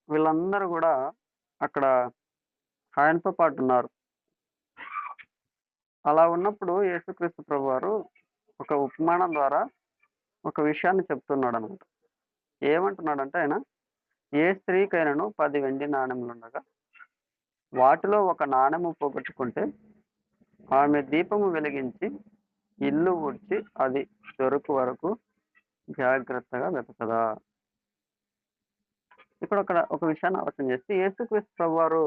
వీళ్ళందరూ గూడా అక్కడ ఆయనతో పాటున్నారు. అలా ఉన్నప్పుడు యేసుక్రీస్తు ప్రభువారు ఒక ఉపమానం ద్వారా ఒక విషయాన్ని చెప్తున్నాడనమాట. ఏమంటున్నాడంటే ఆయన, ఏ స్త్రీకైనను 10 వెండి నాణెములుండగా, వాటిలో ఒక నాణెము పోగొట్టుకుంటే, ఆమె దీపము వెలిగించి, ఇల్లు ఊడ్చి అది దొరకు వరకు జాగ్రత్తగా వెతకదా? ఒక విషయాన్ని ఆలోచన చేస్తే, యేసుక్రీస్తు ప్రభువారు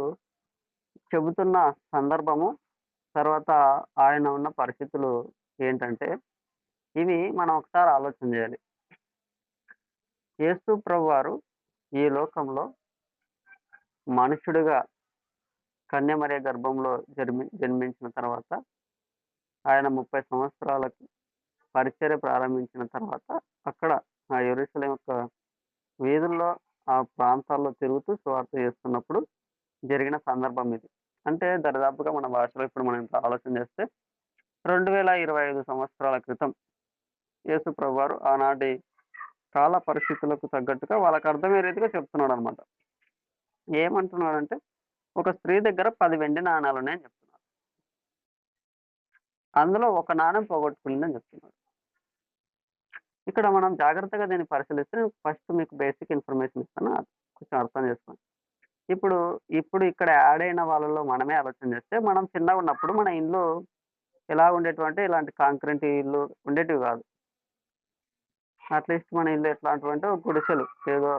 చెబుతున్న సందర్భము, తర్వాత ఆయన ఉన్న పరిస్థితులు ఏంటంటే, ఇవి మనం ఒకసారి ఆలోచన చేయాలి. యేసు ప్రభువారు ఈ లోకంలో మనుషుడిగా కన్యమరియ గర్భంలో జన్మించిన తర్వాత, ఆయన 30 సంవత్సరాలకు పరిచర్య ప్రారంభించిన తర్వాత, అక్కడ ఆ యెరూషలేము యొక్క వీధుల్లో, ఆ ప్రాంతాల్లో తిరుగుతూ సువార్త చేస్తున్నప్పుడు జరిగిన సందర్భం ఇది. అంటే దరిదాపుగా మన భాషలో ఇప్పుడు మనం ఇంత ఆలోచన చేస్తే 2025 సంవత్సరాల క్రితం యేసు ప్రభువారు ఆనాటి కాల పరిస్థితులకు తగ్గట్టుగా వాళ్ళకి అర్థమయ్యే రీతిగా చెప్తున్నాడనమాట. ఏమంటున్నాడంటే, ఒక స్త్రీ దగ్గర 10 వెండి నాణాలున్నాయని చెప్తున్నాడు. అందులో ఒక నాణెం పోగొట్టుకుందని చెప్తున్నాడు. ఇక్కడ మనం జాగ్రత్తగా దీన్ని పరిశీలిస్తే ఫస్ట్ మీకు బేసిక్ ఇన్ఫర్మేషన్ ఇస్తాను. అది కొంచెం అర్థం చేసుకోండి. ఇప్పుడు ఇప్పుడు ఇక్కడ యాడ్ అయిన వాళ్ళలో మనమే ఆలోచన చేస్తే, మనం చిన్నగున్నప్పుడు మన ఇల్లు ఎలా ఉండేటివంటే, ఇలాంటి కాంక్రీట్ ఇల్లు ఉండేటివి కాదు. అట్‌లీస్ట్ మన ఇల్లు ఎట్లాంటివంటే గుడిసెలు. ఏదో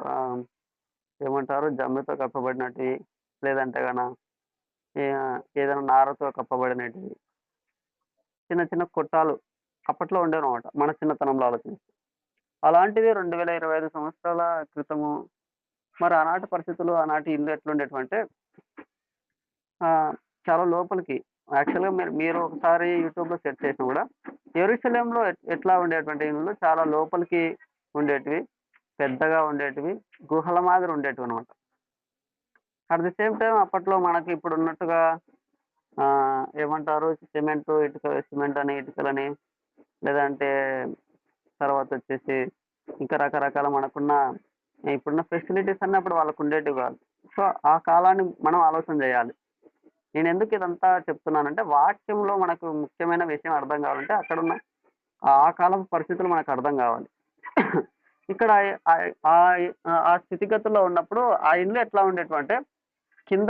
ఏమంటారు, జమ్మితో కప్పబడినటివి, లేదంటే ఏదైనా నారతో కప్పబడినటివి. చిన్న చిన్న కొట్టాలు అప్పట్లో ఉండేవన్నమాట. మన చిన్నతనంలో ఆలోచిస్తే. అలాంటిది 2025 సంవత్సరాల క్రితము మరి ఆనాటి పరిస్థితులు, ఆనాటి ఇల్లు ఎట్లుండేటివంటే చాలా లోపలికి, యాక్చువల్‌గా మీరు ఒకసారి యూట్యూబ్‌లో సెర్చ్ చేసినా గూడా యెరూషలేములో ఎట్లా ఉండేటువంటి ఇల్లులు చాలా లోపలికి ఉండేటివి, పెద్దగా ఉండేటివి, గుహల మాదిరి ఉండేటివన్నమాట. అట్ ది సేమ్ టైమ్ అప్పట్లో మనకి ఇప్పుడున్నట్టుగా ఏమంటారు, సిమెంట్ అని, ఇటుకలని, లేదంటే తర్వాతొచ్చేసి ఇంకా రకరకాల ఇప్పుడున్న ఫెసిలిటీస్ అన్నీ అప్పుడు వాళ్ళకుండేటివి కాదు. సో, ఆ కాలాన్ని మనం ఆలోచన జేయాలి. నేనెందుకు ఇదంతా చెప్తున్నానంటే, వాక్యంలో మనకు ముఖ్యమైన విషయం అర్థం కావాలంటే, అక్కడున్న ఆ కాలపు పరిస్థితులు మనకు అర్థం కావాలి. ఇక్కడ ఆ స్థితిగతుల్లో ఉన్నప్పుడు ఆ ఇల్లు ఎట్లా ఉండేటివంటే, కింద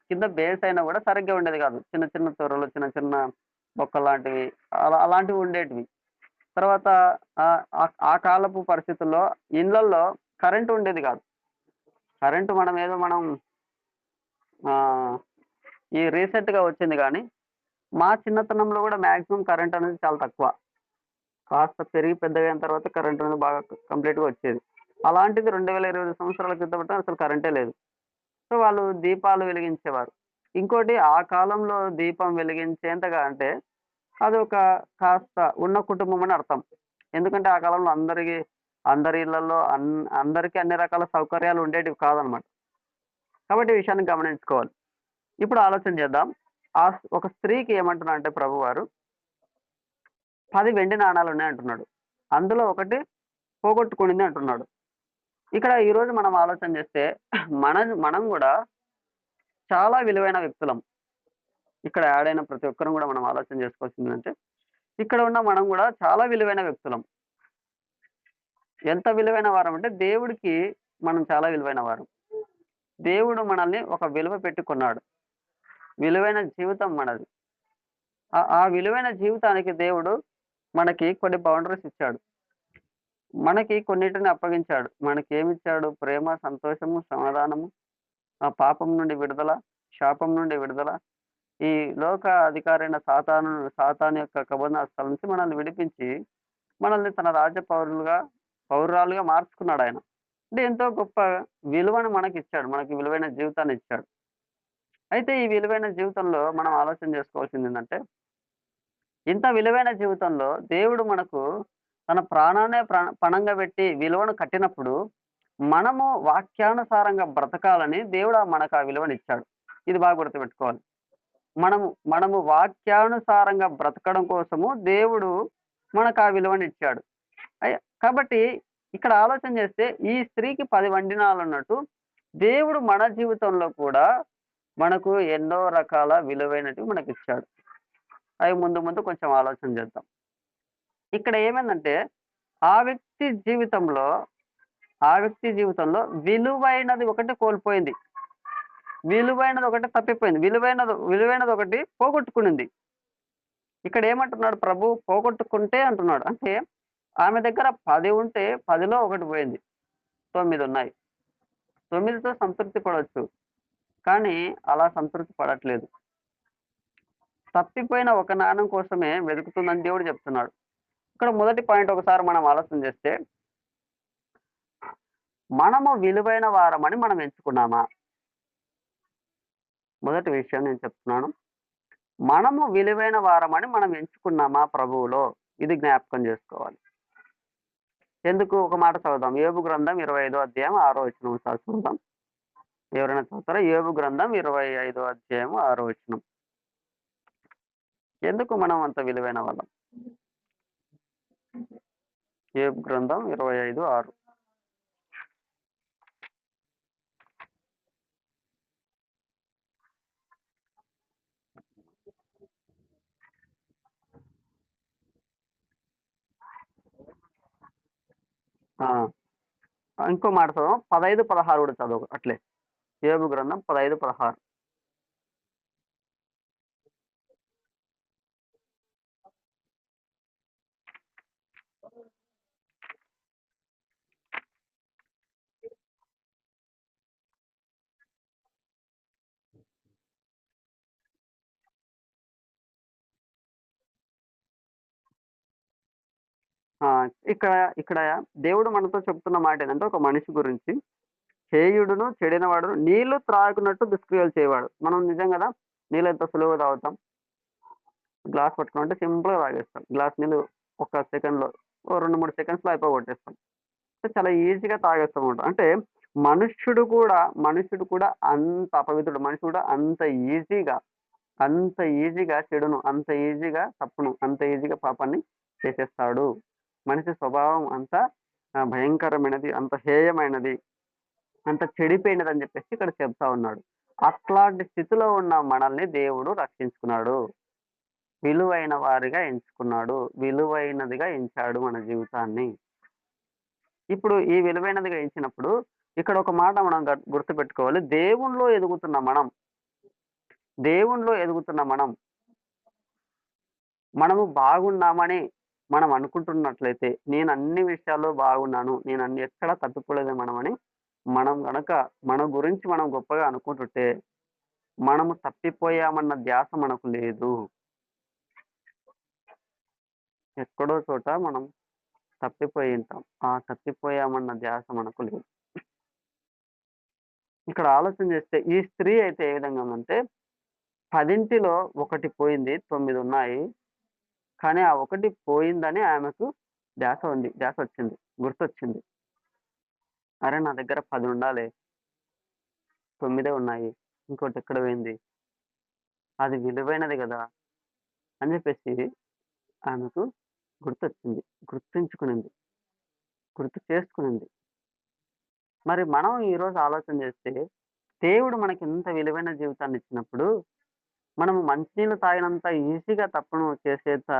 కింద బేస్ అయినా గూడా సరిగ్గా ఉండేది కాదు. చిన్న చిన్న తొర్రలు, చిన్న చిన్న బొక్కల్లాంటివి, అలాంటివి ఉండేటివి. తర్వాత ఆ కాలపు పరిస్థితుల్లో ఇళ్ళల్లో కరెంట్ ఉండేది కాదు. కరెంట్ మనం ఈ రీసెంట్‌గా వచ్చింది గానీ, మా చిన్నతనంలో గూడా మాక్సిమం కరెంట్ అనేది చాలా తక్కువ. కాస్త పెరిగి పెద్దగయిన తర్వాత కరెంట్ అనేది బాగా కంప్లీట్‌గా వచ్చేది. అలాంటిది 2025 సంవత్సరాల క్రితం అసలు కరెంటే లేదు. సో, వాళ్ళు దీపాలు వెలిగించేవారు. ఇంకోటి, ఆ కాలంలో దీపం వెలిగించేంతగా అంటే, అదొక కాస్త ఉన్న కుటుంబం అని అర్థం. ఎందుకంటే ఆ కాలంలో అందరి ఇళ్లల్లో అందరికీ అన్ని రకాల సౌకర్యాలు ఉండేటివి కాదనమాట. కాబట్టి ఈ విషయాన్ని గమనించుకోవాలి. ఇప్పుడు ఆలోచన చేద్దాం. ఒక స్త్రీకి ఏమంటున్నాడంటే ప్రభువారు, 10 వెండి నాణాలున్నాయి అంటున్నాడు. అందులో ఒకటి పోగొట్టుకునింది అంటున్నాడు. ఇక్కడ ఈరోజు మనం ఆలోచన చేస్తే మనం గూడా చాలా విలువైన వ్యక్తులం. ఇక్కడ యాడ్ అయిన ప్రతి ఒక్కరం గూడా మనం ఆలోచన చేసుకోవాల్సిందేంటంటే, ఇక్కడ ఉన్న మనం గూడా చాలా విలువైన వ్యక్తులం. ఎంత విలువైన వారమంటే, దేవుడికి మనం చాలా విలువైన వారం. దేవుడు మనల్ని ఒక విలువ పెట్టి కొన్నాడు. విలువైన జీవితం మనది. ఆ విలువైన జీవితానికి దేవుడు మనకి కొన్ని బౌండరీస్ ఇచ్చాడు. మనకి కొన్నిటిని అప్పగించాడు. మనకేమిచ్చాడు? ప్రేమ, సంతోషము, సమాధానము, పాపం నుండి విడుదల, శాపం నుండి విడుదల. ఈ లోక అధికారైన సాతాను యొక్క కబంధహస్తాల నుంచి మనల్ని విడిపించి, మనల్ని తన రాజ్య పౌరురాలుగా మార్చుకున్నాడాయన. అంటే ఎంతో గొప్ప విలువను మనకిచ్చాడు. మనకి విలువైన జీవితాన్నిచ్చాడు. అయితే ఈ విలువైన జీవితంలో మనం ఆలోచన చేసుకోవాల్సిందేంటంటే, ఇంత విలువైన జీవితంలో దేవుడు మనకు తన ప్రాణాన్నే పణంగా పెట్టి విలువను కట్టినప్పుడు, మనము వాక్యానుసారంగా బ్రతకాలని దేవుడు మనకు ఆ విలువనిచ్చాడు. ఇది బాగా గుర్తుపెట్టుకోవాలి. మనము వాక్యానుసారంగా బ్రతకడం కోసము దేవుడు మనకు ఆ విలువనిచ్చాడు. కాబట్టి ఇక్కడ ఆలోచన చేస్తే, ఈ స్త్రీకి 10 వండినాలన్నట్టు దేవుడు మన జీవితంలో కూడా మనకు ఎన్నో రకాల విలువైనటివి మనకిచ్చాడు. అవి ముందు ముందు కొంచెం ఆలోచన చేద్దాం. ఇక్కడ ఏమైందంటే ఆ వ్యక్తి జీవితంలో, ఆ వ్యక్తి జీవితంలో విలువైనది ఒకటి కోల్పోయింది. విలువైనది ఒకటి తప్పిపోయింది. విలువైనది ఒకటి పోగొట్టుకునింది. ఇక్కడ ఏమంటున్నాడు ప్రభు, పోగొట్టుకుంటే అంటున్నాడు. అంటే ఆమె దగ్గర 10 ఉంటే 10లో ఒకటి పోయింది. 9 ఉన్నాయి. 9తో సంతృప్తి పడొచ్చు. కానీ అలా సంతృప్తి పడట్లేదు. తప్పిపోయిన ఒక నాణెం కోసమే వెతుకుతుందని దేవుడు చెప్తున్నాడు. ఇక్కడ మొదటి పాయింట్ ఒకసారి మనం ఆలోచన చేస్తే, మనము విలువైన వారమని మనం ఎంచుకున్నామా? మొదటి విషయం నేను చెప్తున్నాను. మనము విలువైన వారమని మనం ఎంచుకున్నామా ప్రభువులో? ఇది జ్ఞాపకం చేసుకోవాలి. ఎందుకు? ఒక మాట చదువుదాం. యోబు గ్రంథం 25వ అధ్యాయం 6వ వచనం ఒకసారి చూద్దాం. ఎవరైనా చదువుతారా? యోబు గ్రంథం 25వ అధ్యాయం 6వ వచనం. ఎందుకు మనం అంత విలువైన వాళ్ళం? యోబు గ్రంథం 25:6. ఆ! ఇంకో మాట చదవం. 15, 16 కూడా చదువు అట్లే. యోబు గ్రంథం 15, 16. ఆ! ఇక్కడ ఇక్కడ దేవుడు మనతో చెప్తున్న మాట ఏందంటే, ఒక మనిషి గురించి హేయుడును, చెడినవాడును, నీళ్లు త్రాగునట్టు దుష్క్రియలు చేయవాడు. మనం నిజం గదా! నీళ్ళు ఎంత సులువుగా తాగుతాం. గ్లాస్ పట్టుకున్నామంటే సింపుల్‌గా తాగేస్తాం. గ్లాస్ నీళ్ళు ఒక సెకండ్‌లో, ఓ 2, 3 సెకండ్స్‌లో అయిపోగొట్టేస్తాం. అంటే చాలా ఈజీగా తాగేస్తామన్నమాట. అంటే మనుష్యుడు కూడా అంత అపవిత్రుడు. మనిషి కూడా అంత ఈజీగా చెడును, అంత ఈజీగా తప్పును, అంత ఈజీగా పాపాన్ని చేసేస్తాడు. మనిషి స్వభావం అంత భయంకరమైనది, అంత హేయమైనది, అంత చెడిపోయినదని చెప్పేసి ఇక్కడ చెప్తా ఉన్నాడు. అట్లాంటి స్థితిలో ఉన్న మనల్ని దేవుడు రక్షించుకున్నాడు. విలువైన వారిగా ఎంచుకున్నాడు. విలువైనదిగా ఎంచాడు మన జీవితాన్ని. ఇప్పుడు ఈ విలువైనదిగా ఎంచినప్పుడు ఇక్కడ ఒక మాట మనం గుర్తుపెట్టుకోవాలి. దేవునిలో ఎదుగుతున్న మనం, మనము బాగున్నామని మనం అనుకుంటున్నట్లయితే, నేను అన్ని విషయాల్లో బాగున్నాను, నేను ఎక్కడా తప్పిపోలేదు మనం గనక మన గురించి మనం గొప్పగా అనుకుంటుంటే, మనము తప్పిపోయామన్న ధ్యాస మనకు లేదు. ఎక్కడో చోట మనం తప్పిపోయి ఉంటాం. ఆ తప్పిపోయామన్న ధ్యాస మనకు లేదు. ఇక్కడ ఆలోచన చేస్తే ఈ స్త్రీ అయితే ఏ విధంగా ఉందంటే, 10లో ఒకటి పోయింది, 9 ఉన్నాయి. కానీ ఆ ఒకటి పోయిందని ఆమెకు ధ్యాసొచ్చింది. గుర్తొచ్చింది. అరె! నా దగ్గర 10 ఉండాలే. 9 ఉన్నాయి. ఇంకోటి ఎక్కడ పోయింది? అది విలువైనది గదా! అని జెప్పేసి ఆమెకు గుర్తొచ్చింది. గుర్తుంచుకునింది. గుర్తు చేసుకునింది. మరి మనం ఈరోజు ఆలోచన చేస్తే, దేవుడు మనకింత విలువైన జీవితాన్ని ఇచ్చినప్పుడు, మనము మంచినీళ్ళు తాగినంత ఈజీగా తప్పును చేసేంత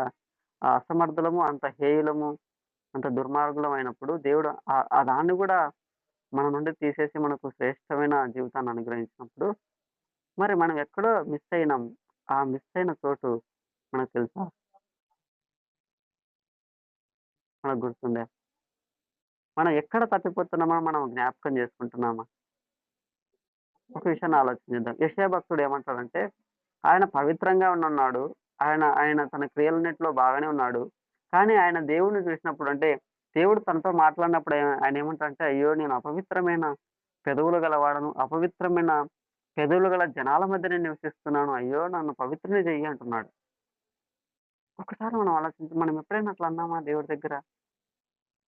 అసమర్థులము, అంత హేయులము, అంత దుర్మార్గులమైనప్పుడు దేవుడు ఆ దాన్ని గూడా మన నుండి తీసేసి మనకు శ్రేష్టమైన జీవితాన్ని అనుగ్రహించినప్పుడు, మరి మనం ఎక్కడో మిస్ అయినాం. ఆ మిస్ అయిన చోటు మనకు తెలుసా? మనకు గుర్తుందా? మనం ఎక్కడ తప్పిపోతున్నామో మనం జ్ఞాపకం చేసుకుంటున్నామా? ఒక విషయాన్ని ఆలోచించేద్దాం. యెషయా భక్తుడు ఏమంటాడంటే, ఆయన పవిత్రంగా ఉన్నాడు. ఆయన ఆయన తన క్రియలన్నిటిలో బాగానే ఉన్నాడు. కానీ ఆయన దేవుడిని చూసినప్పుడు అంటే, దేవుడు తనతో మాట్లాడినప్పుడు ఆయన ఏమంటాడంటే, అయ్యో! నేను అపవిత్రమైన పెదవులు గలవాడను. అపవిత్రమైన పెదవులు గల జనాల మధ్య నేను నివసిస్తున్నాను. అయ్యో! నన్ను పవిత్రుని చెయ్యి అంటున్నాడు. ఒక్కసారి మనం ఆలోచించి మనం ఎప్పుడైనా అట్లా అన్నామా దేవుడి దగ్గర?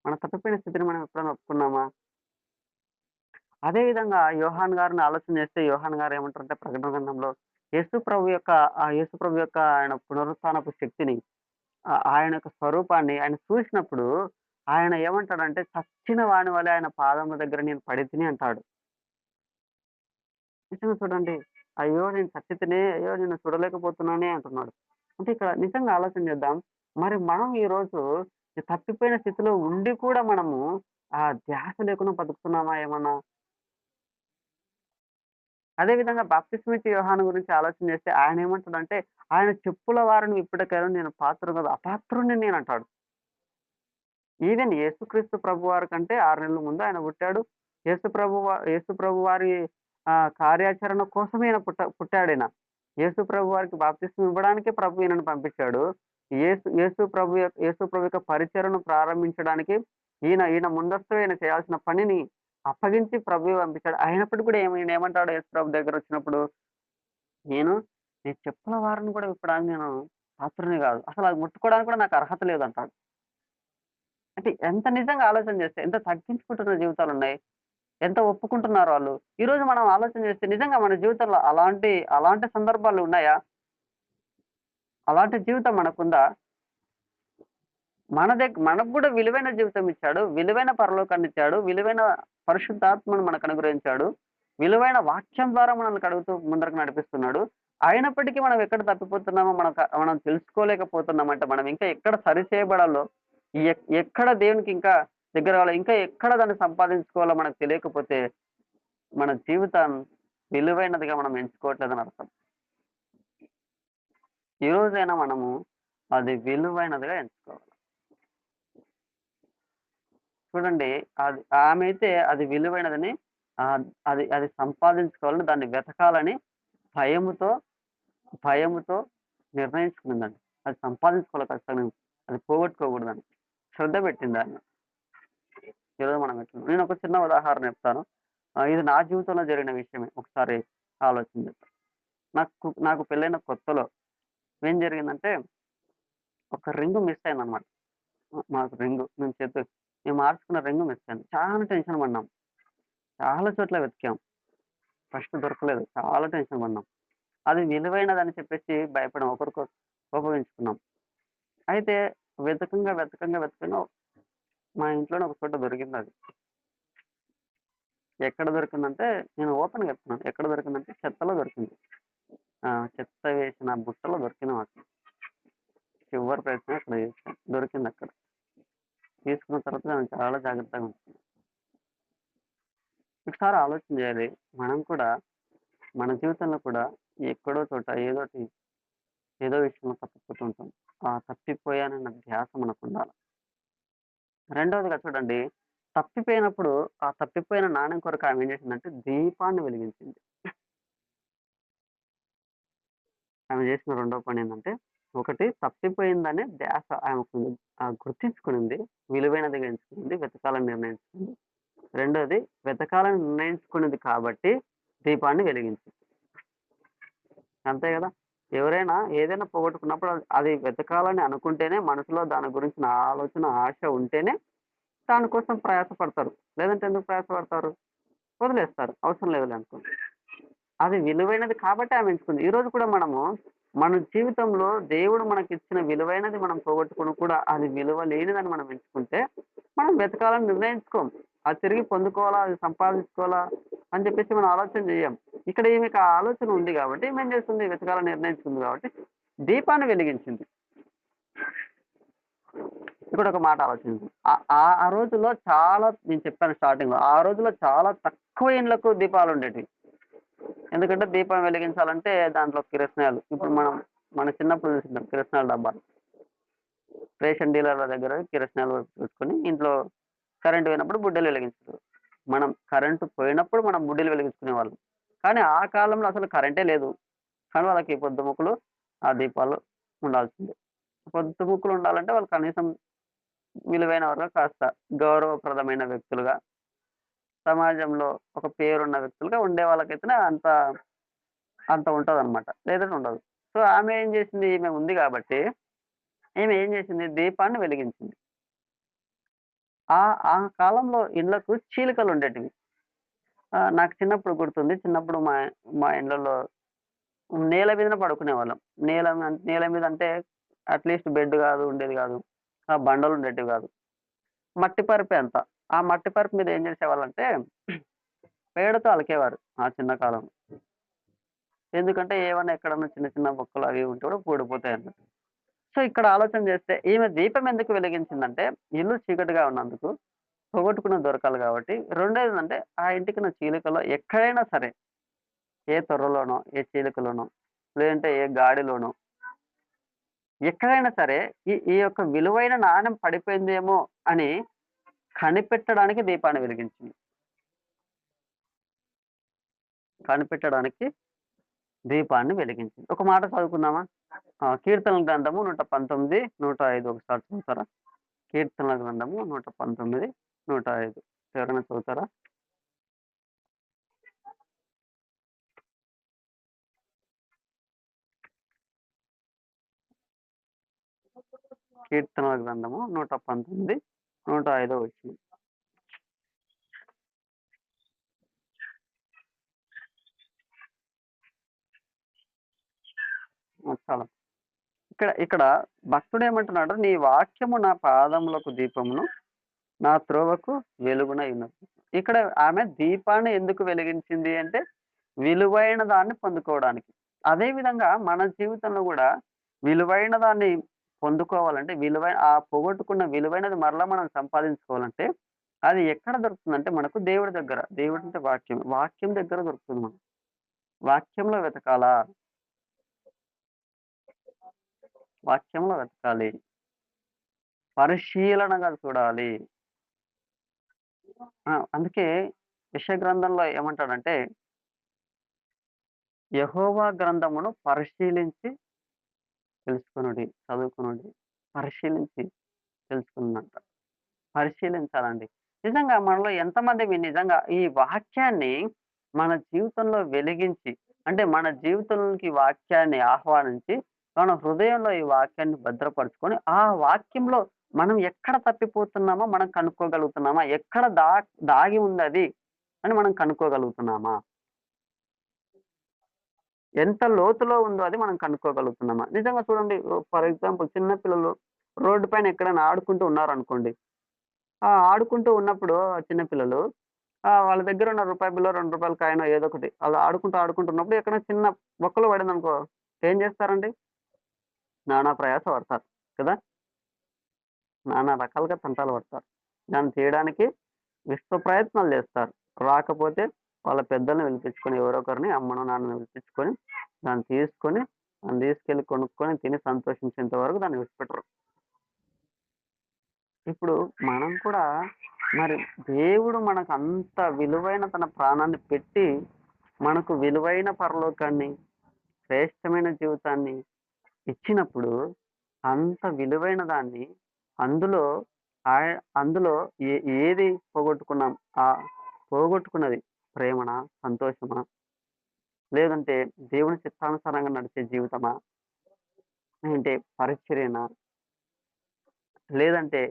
మన తప్పిపోయిన స్థితిని మనం ఎప్పుడైనా ఒప్పుకున్నామా? అదే విధంగా యోహాన్ గారిని ఆలోచన చేస్తే యోహాన్ గారు ఏమంటారంటే ప్రకటన గ్రంథంలో యేసు ప్రభు యొక్క ఆయన పునరుత్థానపు శక్తిని, ఆయన యొక్క స్వరూపాన్ని ఆయన చూసినప్పుడు ఆయన ఏమంటాడంటే, చచ్చిన వాని వలె ఆయన పాదముల దగ్గర నేను పడితిని అంటాడు. నిజంగా చూడండి. అయ్యో! నేను చచ్చితినే, అయ్యో! నిన్ను చూడలేకపోతున్నానే అంటున్నాడు. అంటే ఇక్కడ నిజంగా ఆలోచన చేద్దాం. మరి మనం ఈరోజు ఈ తప్పిపోయిన స్థితిలో ఉండి కూడా మనము ఆ ధ్యాస లేకుండా బతుకుతున్నామా ఏమన్నా? అదే విధంగా బాప్తిస్మిచ్చి యోహాను గురించి ఆలోచన చేస్తే ఆయనేమంటాడంటే, ఆయన చెప్పుల వారని విప్పుటకైనా నేను పాత్రుడు కాదు, అపాత్రుడిని నేనంటాడు. ఈవెన్ యేసుక్రీస్తు ప్రభువారి కంటే 6 నెలల ముందు ఆయన పుట్టాడు. యేసు ప్రభువారి కార్యాచరణ కోసమే ఈయన పుట్టాడీయన. యేసు ప్రభువారికి బాప్తిస్మం ఇవ్వడానికే ప్రభు ఈయనను పంపించాడు. యేసు ప్రభు యొక్క పరిచర్యను ప్రారంభించడానికి ఈయన ముందస్తుగా ఈయన చేయాల్సిన పనిని అప్పగించి ప్రభువే పంపించాడు. అయినప్పటికి కూడా ఈయనేమంటాడు యేసు ప్రభు దగ్గరొచ్చినప్పుడు, నేను నీ చెప్పుల వారని కూడా విప్పడానికి నేను పాత్రుడిని కాదు. అసలు అది ముట్టుకోవడానికి కూడా నాకు అర్హత లేదంటాడు. అంటే ఎంత నిజంగా ఆలోచన చేస్తే ఎంత తగ్గించుకుంటున్న జీవితాలున్నాయి. ఎంత ఒప్పుకుంటున్నారో ఆళ్ళు. ఈరోజు మనం ఆలోచన చేస్తే నిజంగా మన జీవితంలో అలాంటి సందర్భాలు ఉన్నాయా? అలాంటి జీవితం మనకుందా? మనకు గూడా విలువైన జీవితం ఇచ్చాడు. విలువైన పరలోకాన్నిచ్చాడు. విలువైన పరిశుద్ధాత్మను మనకు అనుగ్రహించాడు. విలువైన వాక్యం ద్వారా మనల్ని కడుగుతూ ముందరకు నడిపిస్తున్నాడు. అయినప్పటికీ మనం ఎక్కడ తప్పిపోతున్నామో మనం తెలుసుకోలేకపోతున్నామంటే, మనం ఇంకా ఎక్కడ సరి చేయబడాలో, ఎక్కడ దేవునికి ఇంకా దగ్గర అవ్వాలో, ఇంకా ఎక్కడ దాన్ని సంపాదించుకోవాలో మనకు తెలియకపోతే, మన జీవితం విలువైనదిగా మనం ఎంచుకోవట్లేదని అర్థం. ఈ రోజైనా మనము అది విలువైనదిగా ఎంచుకోవాలి. చూడండి, ఆమైతే అది విలువైనదని ఆహ్, అది అది సంపాదించుకోవాలని, దాన్ని వెతకాలని భయముతో, భయముతో నిర్ణయించుకుందండి. అది సంపాదించుకోవాలి ఖచ్చితంగా. అది పోగొట్టుకోకూడదని. శ్రద్ధ పెట్టింది దాన్ని. ఈరోజు మనం ఎట్లున్నాం. నేనొక చిన్న ఉదాహరణ చెప్తాను. ఇది నా జీవితంలో జరిగిన విషయమే. ఒకసారి ఆలోచించండి. నాకు పెళ్ళైన కొత్తలో ఏం జరిగిందంటే, ఒక రింగ్ మిస్ అయిందనమాట. మాకు రింగు మేము మార్చుకున్న రింగ్ మిస్ అయింది. చాలా టెన్షన్ పడినాం. చాలా చోట్ల వెతికాం. ఫస్ట్ దొరకలేదు. చాలా టెన్షన్ పడినాం. అది విలువైనదని చెప్పేసి భయపడాం. ఒకరికొకరు కోపగించుకున్నాం. అయితే వెతకంగా మా ఇంట్లోనే ఒక చోట దొరికిందది. ఎక్కడ దొరికిందంటే, నేను ఓపెన్‌గా చెప్తున్నాను. ఎక్కడ దొరికిందంటే చెత్తలో దొరికింది. చెత్త వేసిన బుట్టలో దొరికింది మాకు. చివరి ప్రయత్నం అక్కడ చేశాం. దొరికిందక్కడ. తీసుకున్న తర్వాత దాన్ని చాలా జాగ్రత్తగా ఉంచుకున్నాం. ఒకసారి ఆలోచన చేయాలి. మనం కూడా మన జీవితంలో కూడా ఎక్కడో చోట ఏదో విషయంలో తప్పిపోతూ ఉంటాం. ఆ తప్పిపోయానన్న ధ్యాస మనకుండాలి. రెండోదిగా చూడండి, తప్పిపోయినప్పుడు ఆ తప్పిపోయిన నాణెం కొరకు ఆమె ఏం చేసిందంటే దీపాన్ని వెలిగించింది. ఆమె చేసిన రెండో పనేందంటే, ఒకటి తప్పిపోయిందనే ధ్యాస ఆమెకుంది. గుర్తించుకునింది. విలువైనదిగా ఎంచుకుంది. వెతకాలని నిర్ణయించుకుంది. రెండోది వెతకాలని నిర్ణయించుకున్నది కాబట్టి దీపాన్ని వెలిగించింది. అంతే గదా! ఎవరైనా ఏదైనా పోగొట్టుకున్నప్పుడు అది వెతకాలని అనుకుంటేనే, మనసులో దాని గురించిన ఆలోచన, ఆశ ఉంటేనే దాని కోసం ప్రయాసపడతారు. లేదంటే ఎందుకు ప్రయాసపడతారు? వదిలేస్తారు. అవసరం లేదులే అనుకుంటారు. అది విలువైనది కాబట్టే ఆమె ఎంచుకుంది. ఈరోజు కూడా మనము మన జీవితంలో దేవుడు మనకిచ్చిన విలువైనది మనం పోగొట్టుకొని కూడా అది విలువ లేనిదని మనం ఎంచుకుంటే, మనం వెతకాలని నిర్ణయించుకోం. అది తిరిగి పొందుకోవాలా, అది సంపాదించుకోవాలా అని చెప్పేసి మనం ఆలోచన చెయ్యం. ఇక్కడ ఈమెకి ఆ ఆలోచన ఉంది గాబట్టి, ఈమె ఏం చేస్తుంది, వెతకాలని నిర్ణయించుకుంది కాబట్టి దీపాన్ని వెలిగించింది. ఇక్కడ ఒక మాట ఆలోచించు. ఆ రోజుల్లో చాలా, నేను చెప్పాను స్టార్టింగ్‌లో. ఆ రోజుల్లో చాలా తక్కువ ఇండ్లకు దీపాలుండేటివి. ఎందుకంటే దీపం వెలిగించాలంటే దాంట్లో కిరసనాయిలు. ఇప్పుడు మన చిన్నప్పుడు చూసుంటాం కిరసనాయిల డబ్బాలు. రేషన్ డీలర్ల దగ్గర కిరసనాయిలు పెట్టుకొని ఇంట్లో కరెంట్ పోయినప్పుడు బుడ్డెలు వెలిగించేవారు. మనం బుడ్డెలు వెలిగించుకునేవాళ్ళం. కానీ ఆ కాలంలో అసలు కరెంటే లేదు. కానీ వాళ్ళకి పొద్దుముకులు, ఆ దీపాలు ఉండాల్సిందే. పొద్దుముకులు ఉండాలంటే వాళ్ళు కనీసం విలువైనవారుగా, కాస్త గౌరవప్రదమైన వ్యక్తులుగా, సమాజంలో ఒక పేరున్న వ్యక్తులుగా ఉండే వాళ్ళకైతేనే అంత అంత ఉంటదనమాట. లేదంటే ఉండదు. సో, ఆమె ఏం చేసింది, ఈమె ఉంది గాబట్టి, ఈమె ఏం చేసింది, దీపాన్ని వెలిగించింది. ఆ ఆ కాలంలో ఇళ్ళకు చీలికలుండేటివి. నాకు చిన్నప్పుడు గుర్తుంది. చిన్నప్పుడు మా మా ఇళ్ళల్లో నేల మీదనే పడుకునేవాళ్ళం. నేల మీద అంటే అట్‌లీస్ట్ బెడ్ గాదు, ఉండేది గాదు. బండలుండేటివి గాదు. మట్టి పరపే అంతా. ఆ మట్టి పరపు మీద ఏం చేసేవాళ్ళంటే పేడతో అలికేవారు ఆ చిన్న కాలం. ఎందుకంటే ఏమన్నా ఎక్కడన్నా చిన్న చిన్న బొక్కలు అవి ఉంటే కూడా పూడిపోతాయన్నట్టు. సో, ఇక్కడ ఆలోచన చేస్తే ఈమె దీపం ఎందుకు వెలిగించిందంటే, ఇల్లు చీకటిగా ఉన్నందుకు, పోగొట్టుకున్నది దొరకాలి కాబట్టి. రెండోదేంటంటే, ఆ ఇంటికున్న చీలికలో ఎక్కడైనా సరే, ఏ తొర్రలోనో, ఏ చీలికలోనో, లేదంటే ఏ గాడిలోనో, ఎక్కడైనా సరే ఈ యొక్క విలువైన నాణెం పడిపోయిందేమో అని కనిపెట్టడానికి దీపాన్ని వెలిగించింది. కనిపెట్టడానికి దీపాన్ని వెలిగించింది. ఒక మాట చదువుకుందామా? కీర్తనల గ్రంథము 119, 105 ఒకసారి చదువుతారా? కీర్తనల గ్రంథము 119, 105 ఎవరైనా చదువుతారా? కీర్తనల గ్రంథము 119, 105 వచనం. చాలా. ఇక్కడ ఇక్కడ భక్తుడేమంటున్నాడు? నీ వాక్యము నా పాదములకు దీపమును, నా త్రోవకు వెలుగునై ఉన్నది. ఇక్కడ ఆమె దీపాన్ని ఎందుకు వెలిగించింది అంటే, విలువైన దాన్ని పొందుకోవడానికి. అదే విధంగా మన జీవితంలో గూడా విలువైన దాన్ని పొందుకోవాలంటే, ఆ పోగొట్టుకున్న విలువైనది మరలా మనం సంపాదించుకోవాలంటే, అది ఎక్కడ దొరుకుతుందంటే మనకు దేవుడి దగ్గర. దేవుడంటే వాక్యం. వాక్యం దగ్గర దొరుకుతుంది మనకు. వాక్యంలో వెతకాలా? వాక్యంలో వెతకాలి. పరిశీలనగా చూడాలి. అందుకే యెషయా గ్రంథంలో ఏమంటాడంటే, యెహోవా గ్రంథమును పరిశీలించి తెలుసుకొనుడి, చదువుకొనుడి. పరిశీలించి తెలుసుకునంట. పరిశీలించాలండి. నిజంగా మనలో ఎంతమందిమి నిజంగా ఈ వాక్యాన్ని మన జీవితంలో వెలిగించి, అంటే మన జీవితంలోకి వాక్యాన్ని ఆహ్వానించి, మన హృదయంలో ఈ వాక్యాన్ని భద్రపరుచుకొని, ఆ వాక్యంలో మనం ఎక్కడ తప్పిపోతున్నామో మనం కనుక్కోగలుగుతున్నామా? ఎక్కడ దాగి ఉందది అని మనం కనుక్కోగలుగుతున్నామా? ఎంత లోతులో ఉందో అది మనం కనుక్కోగలుగుతున్నామా? నిజంగా చూడండి, ఫర్ ఎగ్జాంపుల్ చిన్న పిల్లలు రోడ్డు పైన ఎక్కడైనా ఆడుకుంటూ ఉన్నారనుకోండి. ఆడుకుంటూ ఉన్నప్పుడు చిన్న పిల్లలు వాళ్ళ దగ్గర ఉన్న రూపాయి బిల్లో, రూ. 2 కాయినో ఏదో ఒకటి అలా ఆడుకుంటున్నప్పుడు ఎక్కడైనా చిన్న బొక్కలో పడిందనుకో, ఏం చేస్తారండి? నానా ప్రయాస పడతారు కదా! నానా రకాలుగా తంటాలు పడతారు. దాన్ని తీయడానికి విశ్వ ప్రయత్నాలు చేస్తారు. రాకపోతే వాళ్ళ పెద్దల్ని పిలిపించుకొని ఎవరో ఒకరిని అమ్మనో, నాన్ననో పిలిపించుకొని దాన్ని తీసుకెళ్ళి కొనుక్కొని తిని సంతోషించేంత వరకు దాన్ని విడిచిపెట్టరు. ఇప్పుడు మనం కూడా మరి దేవుడు మనకు అంత విలువైన తన ప్రాణాన్ని పెట్టి, మనకు విలువైన పరలోకాన్ని, శ్రేష్టమైన జీవితాన్ని ఇచ్చినప్పుడు, అంత విలువైన దాన్ని అందులో అందులో ఏది పోగొట్టుకున్నాం? పోగొట్టుకున్నది ప్రేమనా? సంతోషమా? లేదంటే దేవుని చిత్తానుసారంగా నడిచే జీవితమా? అంటే పరిచర్యనా? లేదంటే